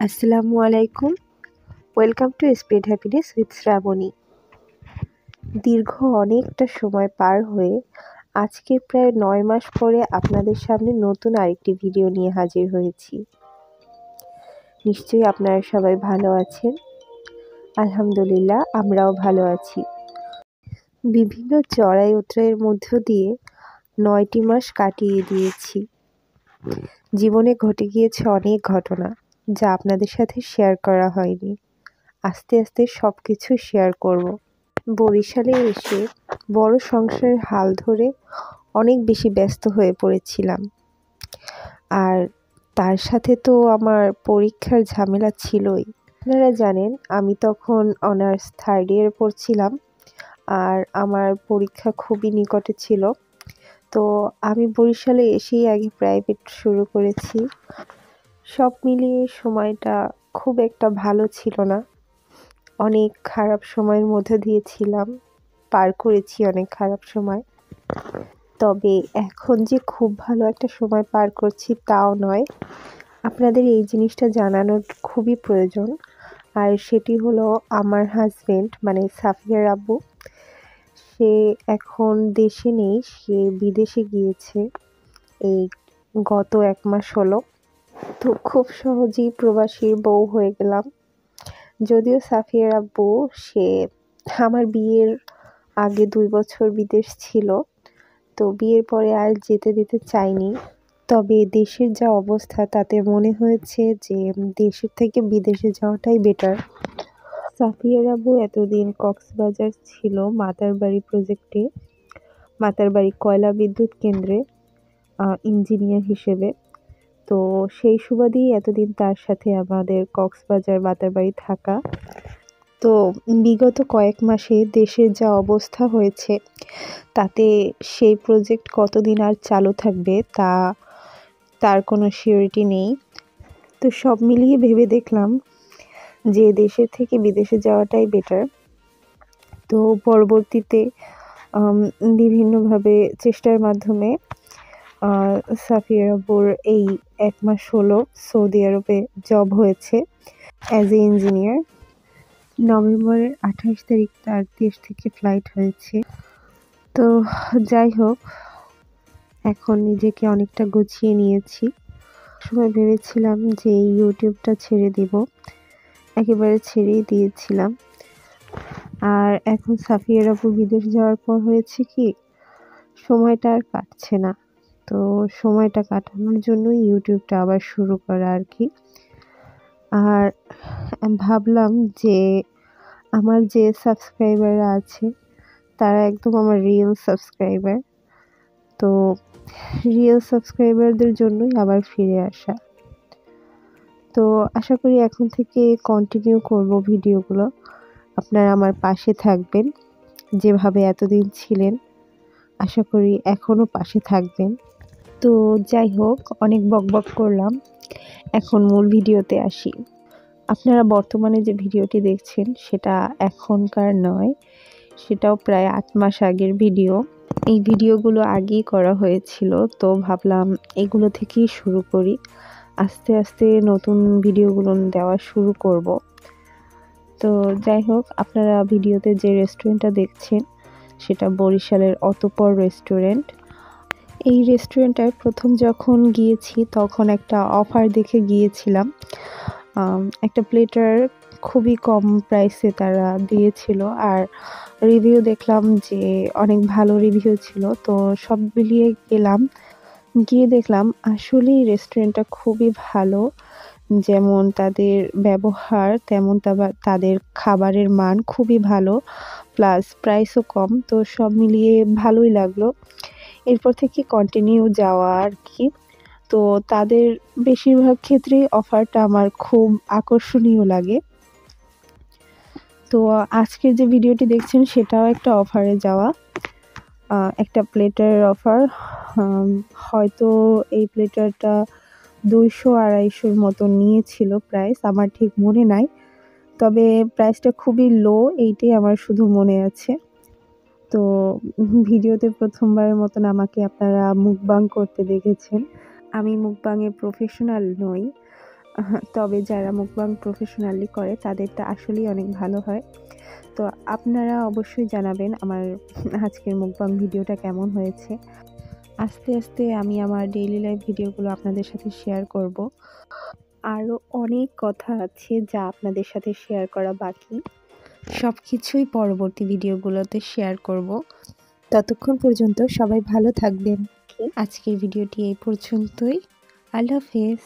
আসসালামু আলাইকুম। Welcome to spread happiness with Shrabani. দীর্ঘ অনেকটা সময় পার হয়ে আজকে প্রায় ৯ মাস পরে আপনাদের সামনে নতুন আরেকটি ভিডিও নিয়ে হাজির হয়েছি। নিশ্চয়ই আপনারা সবাই ভালো আছেন। আলহামদুলিল্লাহ আমরাও ভালো আছি। বিভিন্ন চড়াই উতরাইয়ের মধ্য দিয়ে ৯টি মাস কাটিয়ে দিয়েছি। জীবনে ঘটে গিয়েছে অনেক ঘটনা, যা আপনাদের সাথে শেয়ার করা হয়নি। আস্তে আস্তে সব কিছু শেয়ার করব। বরিশালে এসে বড় সংসারের হাল ধরে অনেক বেশি ব্যস্ত হয়ে পড়েছিলাম। আর তার সাথে তো আমার পরীক্ষার ঝামেলা ছিলই। আপনারা জানেন আমি তখন অনার্স থার্ড ইয়ারে পড়ছিলাম, আর আমার পরীক্ষা খুবই নিকটে ছিল। তো আমি বরিশালে এসেই আগে প্রাইভেট শুরু করেছি। সব মিলিয়ে সময়টা খুব একটা ভালো ছিল না। অনেক খারাপ সময়ের মধ্যে দিয়েছিলাম, পার করেছি অনেক খারাপ সময়। তবে এখন যে খুব ভালো একটা সময় পার করছি তাও নয়। আপনাদের এই জিনিসটা জানানোর খুবই প্রয়োজন। আর সেটি হলো আমার হাজবেন্ড মানে সাফিয়ার আব্বু, সে এখন দেশে নেই, সে বিদেশে গিয়েছে এই গত ১ মাস হলো। তো খুব সহজেই প্রবাসীর বউ হয়ে গেলাম। যদিও সাফিয়ার আব্বু সে আমার বিয়ের আগে ২ বছর বিদেশ ছিল, তো বিয়ের পরে আর যেতে দিতে চায়নি। তবে দেশের যা অবস্থা তাতে মনে হয়েছে যে দেশের থেকে বিদেশে যাওয়াটাই বেটার। সাফিয়ার আব্বু এতদিন কক্সবাজার ছিল মাতারবাড়ি প্রজেক্টে, মাতারবাড়ি কয়লা বিদ্যুৎ কেন্দ্রে ইঞ্জিনিয়ার হিসেবে। তো সেই সুবাদেই এতদিন তার সাথে আমাদের কক্সবাজার মাতারবাড়ি থাকা। তো বিগত কয়েক মাসে দেশের যা অবস্থা হয়েছে তাতে সেই প্রজেক্ট কতদিন আর চালু থাকবে তার কোনো সিওরিটি নেই। তো সব মিলিয়ে ভেবে দেখলাম যে দেশের থেকে বিদেশে যাওয়াটাই বেটার। তো পরবর্তীতে বিভিন্নভাবে চেষ্টার মাধ্যমে সাফিয়ার আব্বুর এই ১ মাস হলো সৌদি আরবে জব হয়েছে অ্যাজ এ ইঞ্জিনিয়ার। নভেম্বরের ২৮ তারিখ তার দেশ থেকে ফ্লাইট হয়েছে। তো যাই হোক, এখন নিজেকে অনেকটা গুছিয়ে নিয়েছি। সময় ভেবেছিলাম যে ইউটিউবটা ছেড়ে দিব, একেবারে ছেড়েই দিয়েছিলাম। আর এখন সাফিয়ার আব্বু বিদেশ যাওয়ার পর হয়েছে কি, সময়টা আর কাটছে না। তো সময়টা কাটানোর জন্যই ইউটিউবটা আবার শুরু করা আর কি। আর ভাবলাম যে আমার যে সাবস্ক্রাইবাররা আছে তারা একদম আমার রিয়েল সাবস্ক্রাইবার। তো রিয়েল সাবস্ক্রাইবারদের জন্যই আবার ফিরে আসা। তো আশা করি এখন থেকে কন্টিনিউ করব ভিডিওগুলো। আপনারা আমার পাশে থাকবেন, যেভাবে এতদিন ছিলেন আশা করি এখনও পাশে থাকবেন। তো যাই হোক, অনেক বকবক করলাম, এখন মূল ভিডিওতে আসি। আপনারা বর্তমানে যে ভিডিওটি দেখছেন সেটা এখনকার নয়, সেটাও প্রায় ৮ মাস আগের ভিডিও। এই ভিডিওগুলো আগেই করা হয়েছিল, তো ভাবলাম এগুলো থেকেই শুরু করি। আস্তে আস্তে নতুন ভিডিওগুলো দেওয়া শুরু করব। তো যাই হোক, আপনারা ভিডিওতে যে রেস্টুরেন্টটা দেখছেন সেটা বরিশালের অতঃপর রেস্টুরেন্ট। এই রেস্টুরেন্টটায় প্রথম যখন গিয়েছি তখন একটা অফার দেখে গিয়েছিলাম। একটা প্লেটার খুবই কম প্রাইসে তারা দিয়েছিল, আর রিভিউ দেখলাম যে অনেক ভালো রিভিউ ছিল। তো সব মিলিয়ে গিয়ে দেখলাম আসলেই রেস্টুরেন্টটা খুবই ভালো। যেমন তাদের ব্যবহার তেমন তাদের খাবারের মান খুবই ভালো, প্লাস প্রাইসও কম। তো সব মিলিয়ে ভালোই লাগলো। এরপর থেকে কন্টিনিউ যাওয়া আর কি। তো তাদের বেশিরভাগ ক্ষেত্রেই অফারটা আমার খুব আকর্ষণীয় লাগে। তো আজকের যে ভিডিওটি দেখছেন সেটাও একটা অফারে যাওয়া, একটা প্লেটারের অফার। হয়তো এই প্লেটারটা ২০০-২৫০-র মতো নিয়েছিল প্রাইস, আমার ঠিক মনে নাই। তবে প্রাইসটা খুবই লো, এইটাই আমার শুধু মনে আছে। তো ভিডিওতে প্রথমবারের মতন আমাকে আপনারা মুকবাং করতে দেখেছেন। আমি মুকবাংয়ে প্রফেশনাল নই, তবে যারা মুকবাং প্রফেশনালি করে তাদেরটা আসলেই অনেক ভালো হয়। তো আপনারা অবশ্যই জানাবেন আমার আজকের মুকবাং ভিডিওটা কেমন হয়েছে। আস্তে আস্তে আমি আমার ডেইলি লাইফ ভিডিওগুলো আপনাদের সাথে শেয়ার করব। আরও অনেক কথা আছে যা আপনাদের সাথে শেয়ার করা বাকি। সব কিছুই পরবর্তী ভিডিওগুলোতে শেয়ার করব। ততক্ষণ পর্যন্ত সবাই ভালো থাকবেন। আজকের ভিডিওটি এই পর্যন্তই। আল্লাহ হাফেজ।